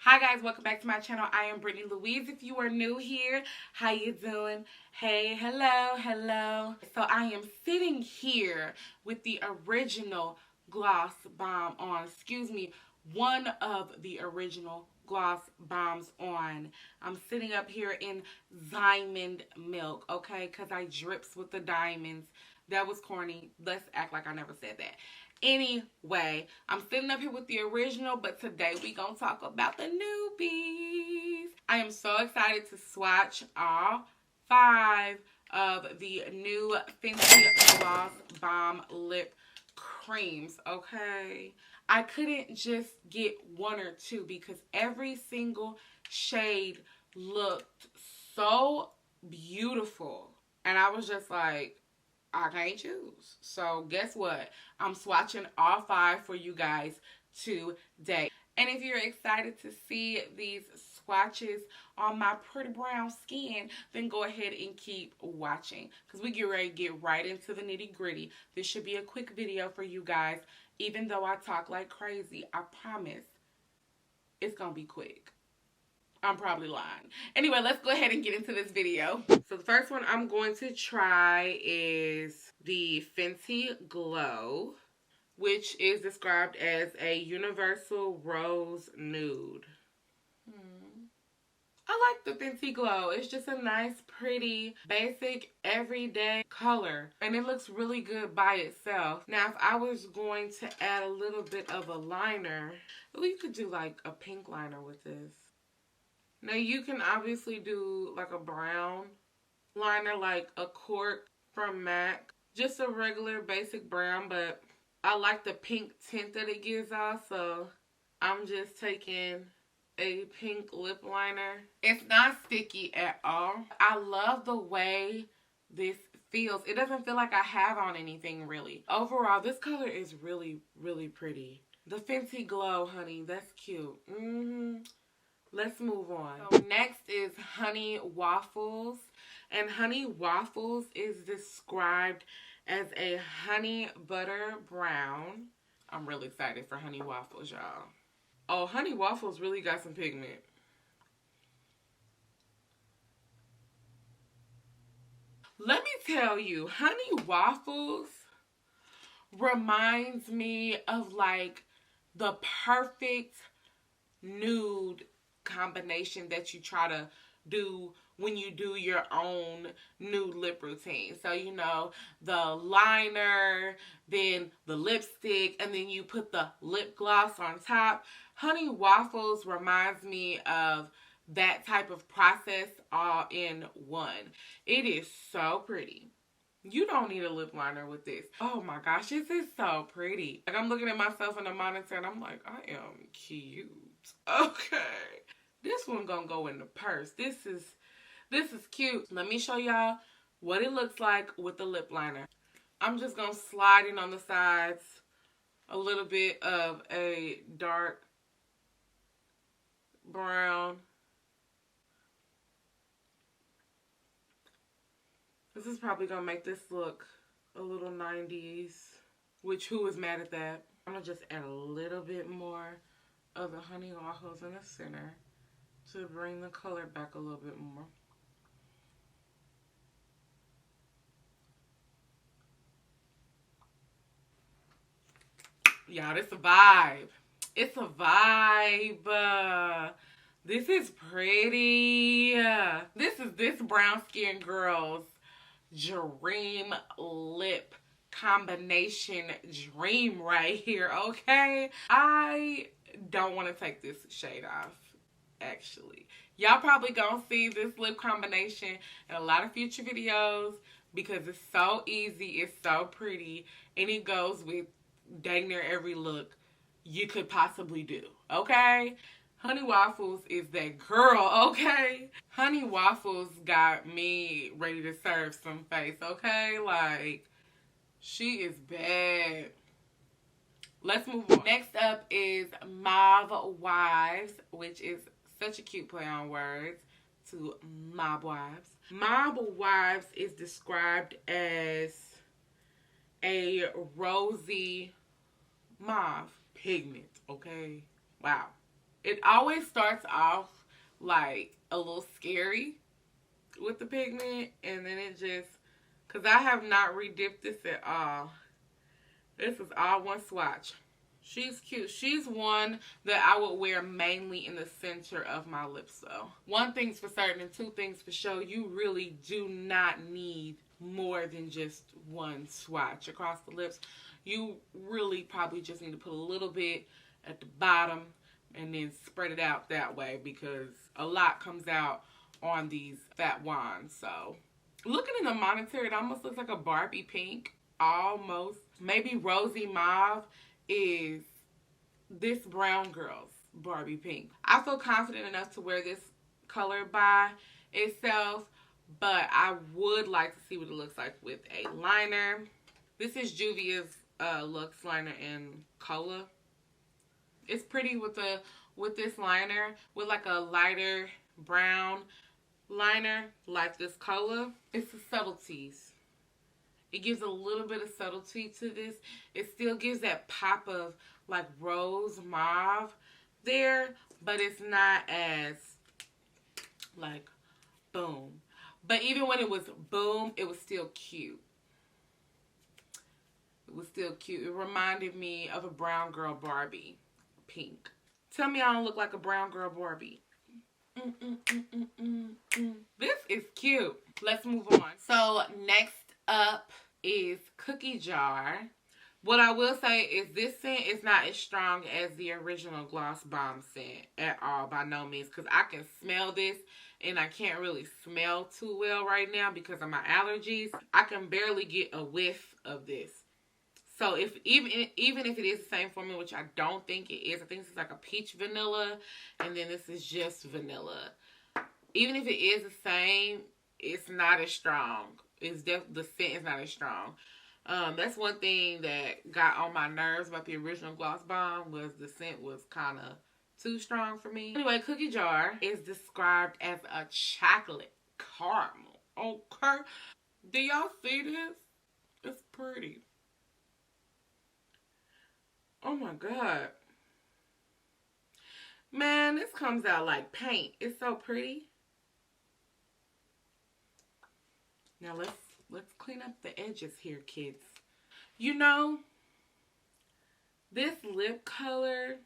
Hi guys, welcome back to my channel. I am Britney Louise. If you are new here, how you doing? Hey, hello. So I am sitting here with the original gloss bomb on. One of the original gloss bombs on. I'm sitting up here in diamond milk, okay? Because I drips with the diamonds. That was corny. Let's act like I never said that. Anyway, I'm sitting up here with the original, but today we gonna talk about the newbies. I am so excited to swatch all 5 of the new Fenty Gloss Bomb Lip Creams, okay? I couldn't just get 1 or 2 because every single shade looked so beautiful. And I was just like, I can't choose. So guess what? I'm swatching all 5 for you guys today. And if you're excited to see these swatches on my pretty brown skin, then go ahead and keep watching because we get ready to get right into the nitty gritty. This should be a quick video for you guys. Even though I talk like crazy, I promise it's gonna be quick. I'm probably lying. Anyway, let's go ahead and get into this video. So the first one I'm going to try is the Fenty Glow, which is described as a universal rose nude. I like the Fenty Glow. It's just a nice, pretty, basic, everyday color. And it looks really good by itself. Now, if I was going to add a little bit of a liner, well, you could do like a pink liner with this. Now, you can obviously do like a brown liner, like a cork from MAC. Just a regular basic brown, but I like the pink tint that it gives off, so I'm just taking a pink lip liner. It's not sticky at all. I love the way this feels. It doesn't feel like I have on anything really. Overall, this color is really, really pretty. The Fenty Glow, honey, that's cute. Let's move on. So next is Honey Waffles. And Honey Waffles is described as a honey butter brown. I'm really excited for Honey Waffles, y'all. Oh, Honey Waffles really got some pigment. Let me tell you, Honey Waffles reminds me of like the perfect nude combination that you try to do when you do your own nude lip routine. So, you know, the liner, then the lipstick, and then you put the lip gloss on top. Honey Waffles reminds me of that type of process all in one. It is so pretty. You don't need a lip liner with this. Oh my gosh, this is so pretty. Like, I'm looking at myself in the monitor and I'm like, I am cute. Okay. This one gonna go in the purse. This is cute. Let me show y'all what it looks like with the lip liner. I'm just gonna slide in on the sides a little bit of a dark brown. This is probably gonna make this look a little 90s, which who is mad at that? I'm gonna just add a little bit more of the Honey Waffles in the center to bring the color back a little bit more. Y'all, it's a vibe. It's a vibe. This is pretty. This is this brown skin girl's dream lip combination dream right here, okay? I don't want to take this shade off, actually. Y'all probably gonna see this lip combination in a lot of future videos because it's so easy, it's so pretty, and it goes with dang near every look you could possibly do, okay? Honey Waffles is that girl, okay? Honey Waffles got me ready to serve some face, okay? Like, she is bad. Let's move on. Next up is Mob Wives, which is such a cute play on words to Mob Wives. Mob Wives is described as a rosy mauve pigment, okay? Wow. It always starts off like a little scary with the pigment, and then it just, because I have not redipped this at all. This is all one swatch. She's cute. She's one that I would wear mainly in the center of my lips, though. One thing's for certain and two things for sure. You really do not need more than just one swatch across the lips. You really probably just need to put a little bit at the bottom and then spread it out that way, because a lot comes out on these fat wands. So looking in the monitor, it almost looks like a Barbie pink. Almost. Maybe rosy mauve is this brown girl's Barbie pink. I feel confident enough to wear this color by itself, but I would like to see what it looks like with a liner. This is Juvia's Luxe liner in Cola. It's pretty with this liner, with like a lighter brown liner like this Cola. It's the subtleties. It gives a little bit of subtlety to this. It still gives that pop of like rose mauve there, but it's not as like boom. But even when it was boom, it was still cute. It was still cute. It reminded me of a brown girl Barbie pink. Tell me I don't look like a brown girl Barbie. This is cute. Let's move on. So next up is Cookie Jar. What I will say is this scent is not as strong as the original Gloss Bomb scent at all, by no means, because I can smell this and I can't really smell too well right now because of my allergies. I can barely get a whiff of this. So if even if it is the same formula, which I don't think it is, I think this is like a peach vanilla and then this is just vanilla. Even if it is the same, it's not as strong. The scent is not as strong. That's one thing that got on my nerves about the original Gloss Bomb, was the scent was kind of too strong for me. Anyway, Cookie Jar is described as a chocolate caramel. Okay. Do y'all see this? It's pretty. Oh my God. Man, this comes out like paint. It's so pretty. Now let's clean up the edges here, kids. You know, this lip color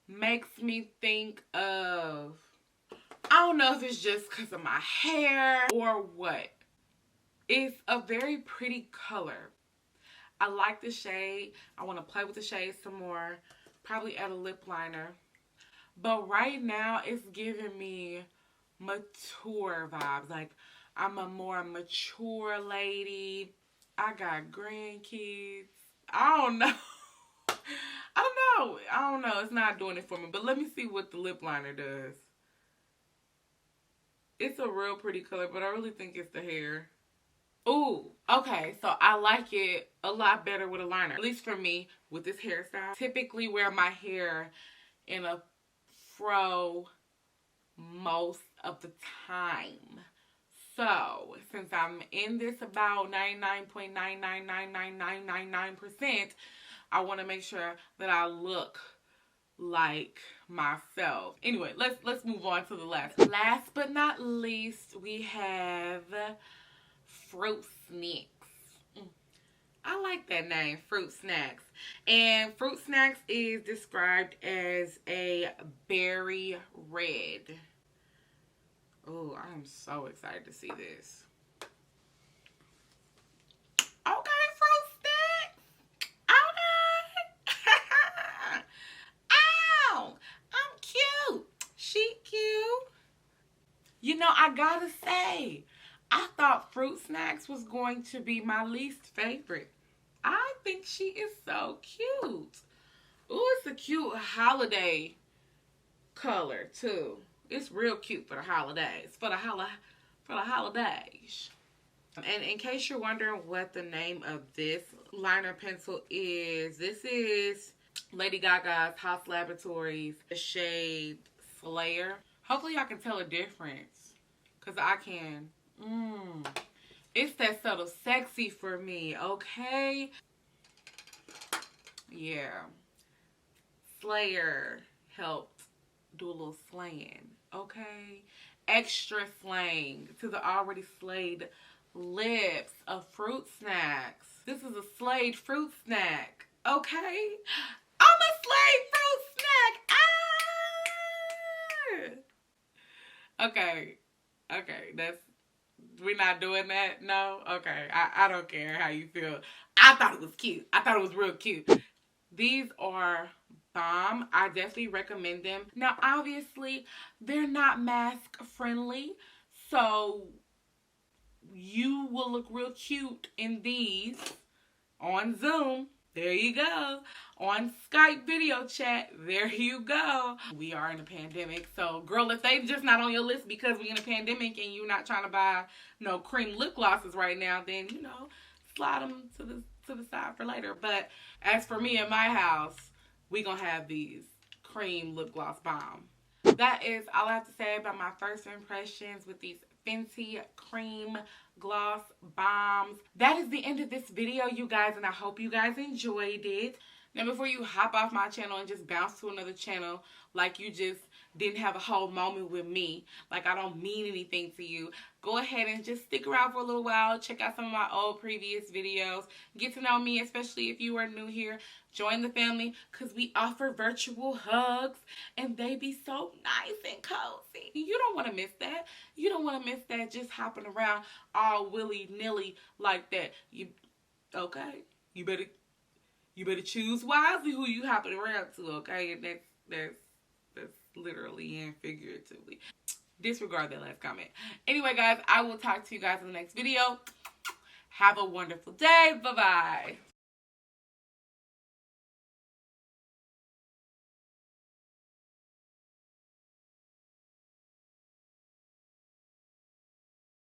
makes me think of, I don't know if it's just because of my hair or what. It's a very pretty color. I like the shade. I want to play with the shade some more. Probably add a lip liner. But right now, it's giving me mature vibes. Like, I'm a more mature lady. I got grandkids. I don't know. I don't know. It's not doing it for me. But let me see what the lip liner does. It's a real pretty color, but I really think it's the hair. Ooh, okay, so I like it a lot better with a liner. At least for me, with this hairstyle. Typically wear my hair in a fro most of the time. So, since I'm in this about 99.9999999%, I want to make sure that I look like myself. Anyway, let's move on to the last. Last but not least, we have Fruit Snacks. I like that name, Fruit Snacks. And Fruit Snacks is described as a berry red. Oh, I'm so excited to see this. Okay, Fruit Snacks. Okay. Ow, I'm cute. She cute. You know, I gotta say, I thought Fruit Snacks was going to be my least favorite. I think she is so cute. Ooh, it's a cute holiday color too. It's real cute for the holidays. For the holidays. And in case you're wondering what the name of this liner pencil is, this is Lady Gaga's House Laboratories shade Slayer. Hopefully y'all can tell a difference, because I can. It's that subtle sexy for me, okay? Yeah. slayer helped do a little slaying, okay? Extra slang to the already slayed lips of fruit snacks. This is a slayed fruit snack, okay? I'm a slayed fruit snack. Ah! Okay, we're not doing that. No, okay. I don't care how you feel. I thought it was cute. I thought it was real cute. These are bomb. I definitely recommend them. Now, obviously, they're not mask friendly, so you will look real cute in these on Zoom. There you go. On Skype video chat. There you go. We are in a pandemic. So, girl, if they just not on your list because we in a pandemic and you're not trying to buy no cream lip glosses right now, then, you know, slide them to the side for later. But as for me in my house, we gonna have these cream lip gloss bomb. That is all I have to say about my first impressions with these Fenty cream gloss bombs. That is the end of this video, you guys, and I hope you guys enjoyed it. Now, before you hop off my channel and just bounce to another channel like you just didn't have a whole moment with me, like I don't mean anything to you, go ahead and just stick around for a little while. Check out some of my old previous videos. Get to know me, especially if you are new here. Join the family because we offer virtual hugs and they be so nice and cozy. You don't want to miss that. You don't want to miss that just hopping around all willy-nilly like that. Okay? You better choose wisely who you hopping around to, okay? And that's literally and figuratively. Disregard that last comment. Anyway, guys, I will talk to you guys in the next video. Have a wonderful day. Bye-bye.